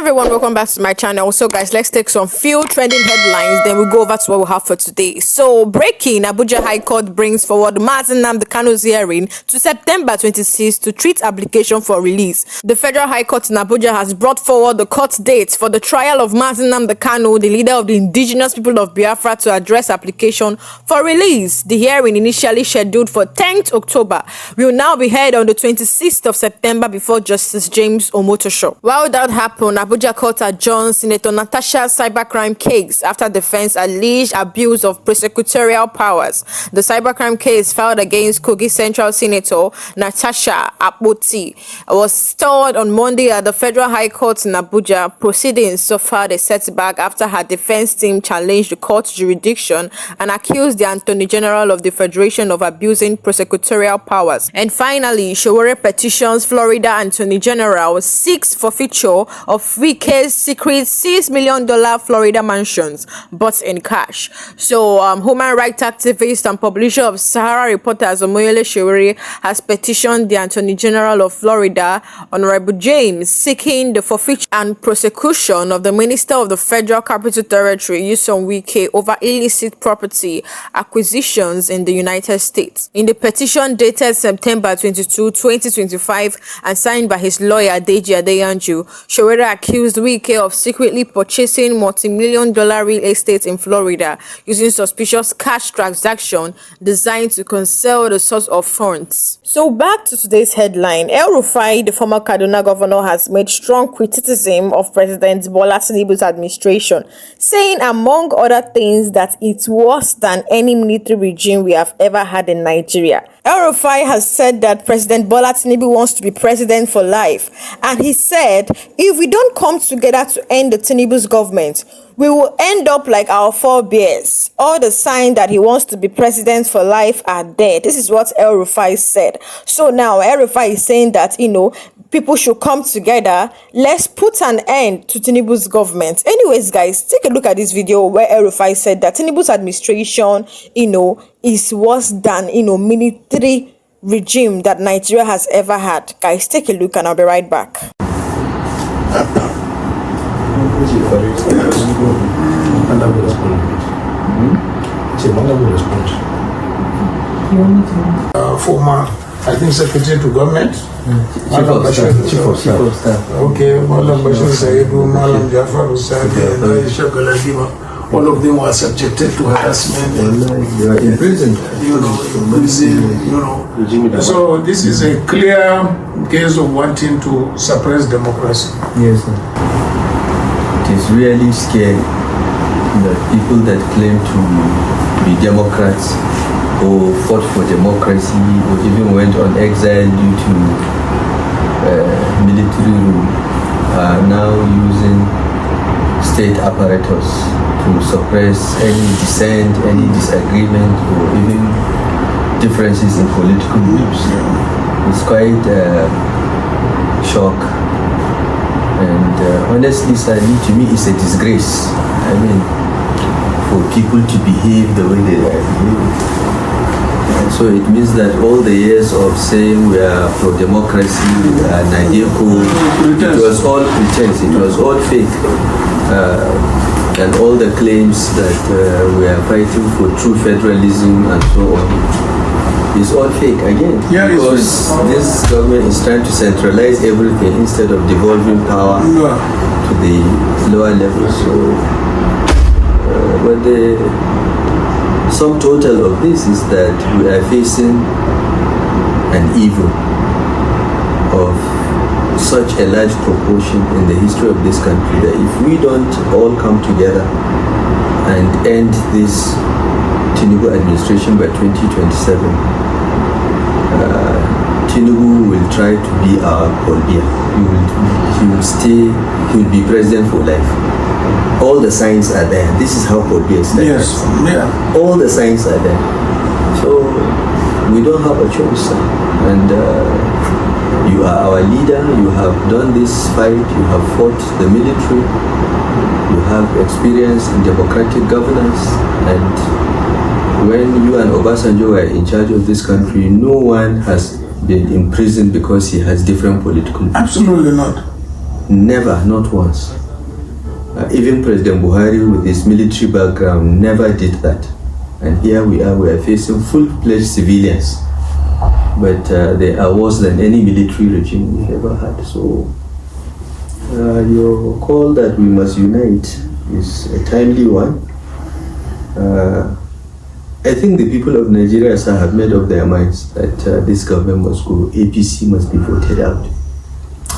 Everyone, welcome back to my channel. So guys, let's take some few trending headlines, then we'll go over to what we have for today. So breaking: Abuja High Court brings forward nnamdi Kanu's hearing to September 26 to treat application for release. The Federal High Court in Abuja has brought forward the court dates for the trial of nnamdi Kanu, the leader of the indigenous people of Biafra, to address application for release. The hearing, initially scheduled for 10th October, will now be held on the 26th of September before Justice James Omotosho. While that happened, Abuja Court adjourned Senator Natasha's cybercrime case after defense alleged abuse of prosecutorial powers. The cybercrime case filed against Kogi Central Senator Natasha Apoti was stalled on Monday at the Federal High Court in Abuja. Proceedings suffered a setback after her defense team challenged the court's jurisdiction and accused the Attorney General of the Federation of abusing prosecutorial powers. And finally, Showore petitions Florida Attorney General seeks forfeiture of Wike's secret $6 million Florida mansions, but in cash. So, human rights activist and publisher of Sahara Reporters Omoyele Showore has petitioned the Attorney General of Florida, Honorable James, seeking the forfeiture and prosecution of the Minister of the Federal Capital Territory, Nyesom Wike, over illicit property acquisitions in the United States. In the petition dated September 22, 2025, and signed by his lawyer Deji Adeyanju, Showore accused Wike of secretly purchasing multi-million-dollar real estate in Florida using suspicious cash transaction designed to conceal the source of funds. So back to today's headline. El-Rufai, the former Kaduna governor, has made strong criticism of President Bola Tinubu's administration, saying among other things that it's worse than any military regime we have ever had in Nigeria. El-Rufai has said that President Bola Tinubu wants to be president for life, and he said, if we don't come together to end the Tinubu's government, we will end up like our forebears. All the signs that he wants to be president for life are there. This is what El-Rufai said. So now El-Rufai is saying that, people should come together. Let's put an end to Tinubu's government. Anyways, guys, take a look at this video where El-Rufai said that Tinubu's administration, is worse than, military regime that Nigeria has ever had. Guys, take a look and I'll be right back. Former, I think, Secretary to Government, Chief of Staff. Okay, Malam Bashir Saidu, Malam Jafar Usadi, and Aisha Galadima. All of them were subjected to harassment and in prison. So this is a clear case of wanting to suppress democracy. Yes, sir. It is really scary that people that claim to be Democrats or fought for democracy or even went on exile due to military rule are now using state apparatus to suppress any dissent, any disagreement, or even differences in political views. It's quite shock, and honestly, sadly, to me, it's a disgrace. I mean, for people to behave the way they are behaving. And so it means that all the years of saying we are for democracy, we are Nigeria, it was all pretense, it was all fake. And all the claims that we are fighting for true federalism and so on is all fake again. Yeah, because this government is trying to centralize everything instead of devolving power to the lower levels. So, but the sum total of this is that we are facing an evil of such a large proportion in the history of this country that if we don't all come together and end this Tinubu administration by 2027, Tinubu will try to be our Paul Biya. He will be president for life. All the signs are there. This is how Paul Biya started. Yes, yeah. All the signs are there. So we don't have a choice. And you are our leader, you have done this fight, you have fought the military, you have experience in democratic governance, and when you and Obasanjo were in charge of this country, no one has been imprisoned because he has different political views. Absolutely not. Never, not once. Even President Buhari, with his military background, never did that. And here we are facing full-fledged civilians. But they are worse than any military regime we've ever had. So your call that we must unite is a timely one. I think the people of Nigeria have made up their minds that this government must go, APC must be voted out.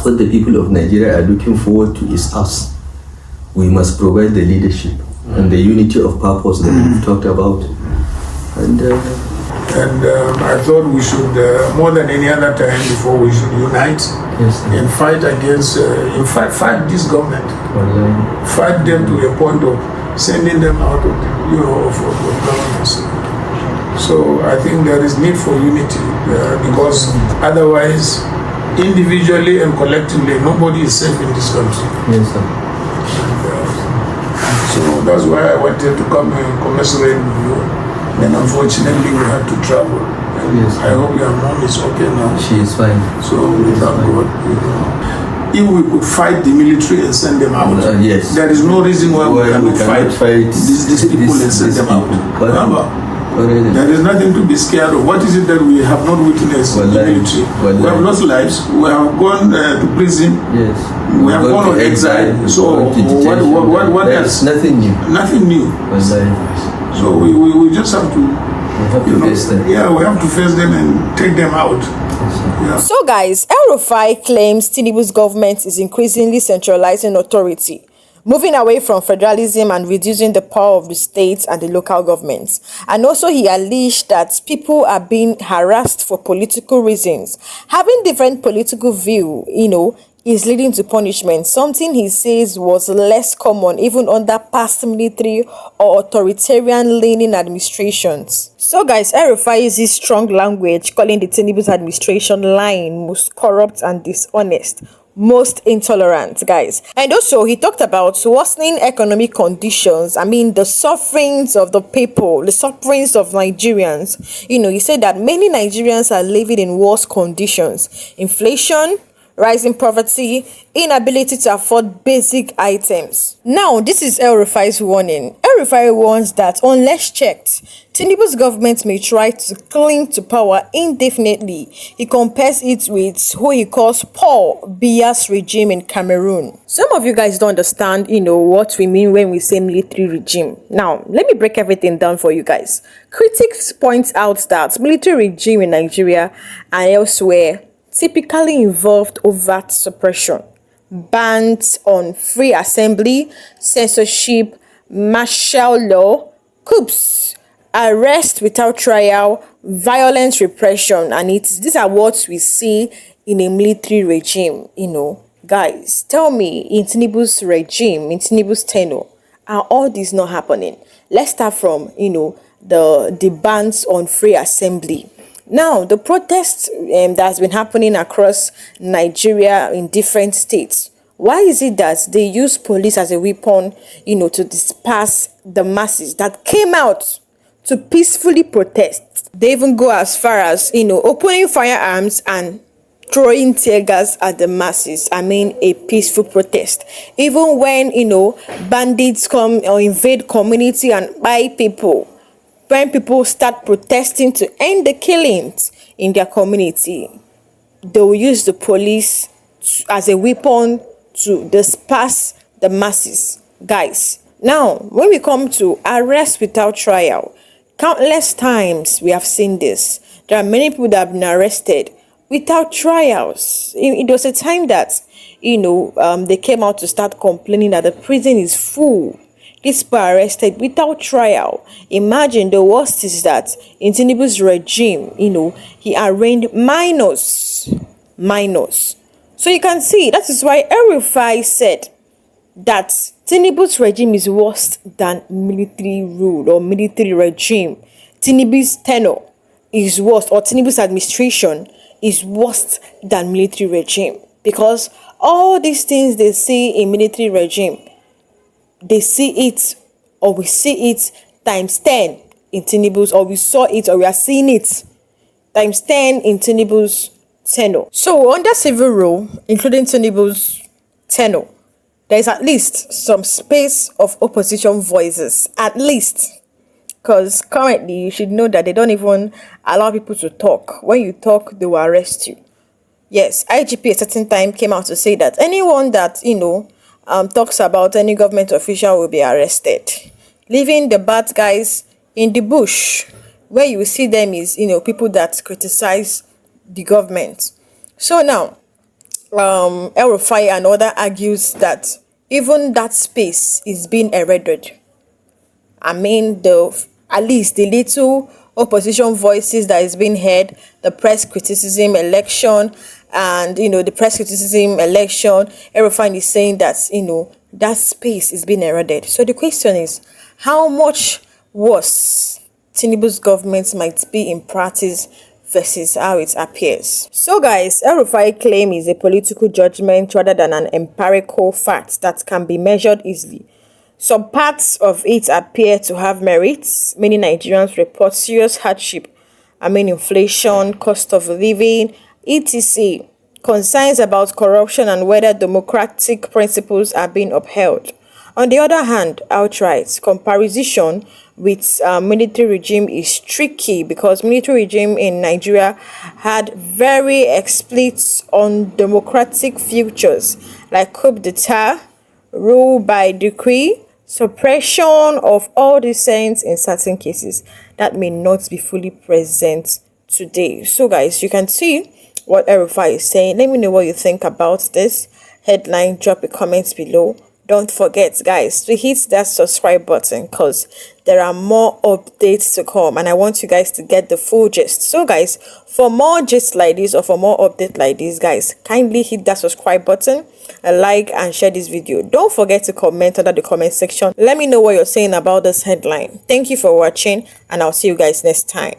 What the people of Nigeria are looking forward to is us. We must provide the leadership and the unity of purpose that we've talked about. And I thought we should, more than any other time before, we should unite and fight against, fight this government. Fight them to a point of sending them out of, of governance. So I think there is need for unity because otherwise, individually and collectively, nobody is safe in this country. Yes, sir. So that's why I wanted to come and commiserate with you. Then unfortunately we had to travel. Yes. I hope your mom is okay now. She is fine. So we thank God. If we could fight the military and send them out, yes. There is no reason why we cannot fight these people and send them out. Remember, there is nothing to be scared of. What is it that we have not witnessed in the military? We have lost lives. We have gone to prison. Yes. We have gone on exile. So what else? Nothing new. Nothing new. So we just have to. We have to face them. Yeah, we have to face them and take them out. Yeah. So guys, El-Rufai claims Tinubu's government is increasingly centralizing authority, moving away from federalism and reducing the power of the states and the local governments. And also he alleged that people are being harassed for political reasons. Having different political view, is leading to punishment, something he says was less common even under past military or authoritarian-leaning administrations. So guys, El-Rufai uses strong language, calling the Tinubu's administration lying, most corrupt and dishonest, most intolerant, guys. And also he talked about worsening economic conditions. The sufferings of the people, the sufferings of Nigerians. He said that many Nigerians are living in worse conditions. Inflation, rising poverty, inability to afford basic items. Now, this is El-Rufai's warning. El-Rufai warns that unless checked, Tinubu's government may try to cling to power indefinitely. He compares it with who he calls Paul Biya's regime in Cameroon. Some of you guys don't understand, what we mean when we say military regime. Now, let me break everything down for you guys. Critics point out that military regime in Nigeria and elsewhere typically involved overt suppression, bans on free assembly, censorship, martial law, coups, arrest without trial, violent repression, and these are what we see in a military regime. Guys, tell me, in Tinubu's regime, in Tinubu's tenure, are all this not happening? Let's start from the bans on free assembly. Now, the protests that's been happening across Nigeria in different states, why is it that they use police as a weapon, to disperse the masses that came out to peacefully protest? They even go as far as, opening firearms and throwing tear gas at the masses. A peaceful protest. Even when, bandits come or invade community and buy people. When people start protesting to end the killings in their community, they will use the police as a weapon to disperse the masses. Guys, now, when we come to arrest without trial, countless times we have seen this. There are many people that have been arrested without trials. It was a time that, they came out to start complaining that the prison is full. These people are arrested without trial. Imagine the worst is that in Tinubu's regime, he arraigned minors. So you can see, that is why El-Rufai said that Tinubu's regime is worse than military rule or military regime. Tinubu's tenure is worse, or Tinubu's administration is worse than military regime. Because all these things they see in military regime, they see it, or we see it times 10 in Tinubu's, or we saw it, or we are seeing it times 10 in Tinubu's tenure. So under civil rule, including Tinubu's tenure, there's at least some space of opposition voices, at least. Because currently, you should know that they don't even allow people to talk. When you talk, they will arrest you. Yes, IGP at a certain time came out to say that anyone that, talks about any government official will be arrested, leaving the bad guys in the bush. Where you see them is, people that criticize the government. So now, El-Rufai and other argues that even that space is being eroded. I mean, at least the little opposition voices that is being heard, the press criticism election, and the press criticism election, everyone is saying that that space is being eroded. So the question is, how much worse Tinubu's government might be in practice versus how it appears? So guys, El-Rufai claim is a political judgment rather than an empirical fact that can be measured easily. Some parts of it appear to have merits. Many Nigerians report serious hardship, inflation, cost of living, etc. Concerns about corruption and whether democratic principles are being upheld. On the other hand, outright comparison with military regime is tricky because military regime in Nigeria had very explicit undemocratic features like coup d'etat, rule by decree, suppression of all dissent in certain cases that may not be fully present today. So guys, you can see what El-Rufai is saying. Let me know what you think about this headline. Drop a comment below. Don't forget guys to hit that subscribe button because there are more updates to come and I want you guys to get the full gist. So guys, for more gist like this or for more updates like this, guys, kindly hit that subscribe button, like and share this video. Don't forget to comment under the comment section. Let me know what you're saying about this headline. Thank you for watching and I'll see you guys next time.